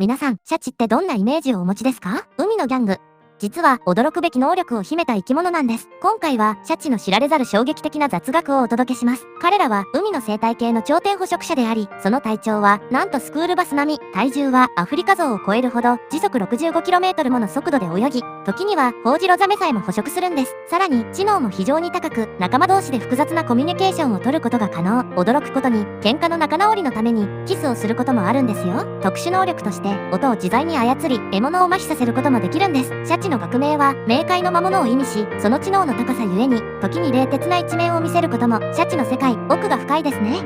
皆さん、シャチってどんなイメージをお持ちですか？海のギャング。実は驚くべき能力を秘めた生き物なんです。今回はシャチの知られざる衝撃的な雑学をお届けします。彼らは海の生態系の頂点捕食者であり、その体長はなんとスクールバス並み、体重はアフリカゾウを超えるほど時速 65km もの速度で泳ぎ、時にはホウジロザメさえも捕食するんです。さらに知能も非常に高く、仲間同士で複雑なコミュニケーションを取ることが可能。驚くことに、喧嘩の仲直りのためにキスをすることもあるんですよ。特殊能力として音を自在に操り、獲物を麻痺させることもできるんです。シャチの学名は冥界の魔物を意味し、その知能の高さゆえに、時に冷徹な一面を見せることも、シャチの世界、奥が深いですね。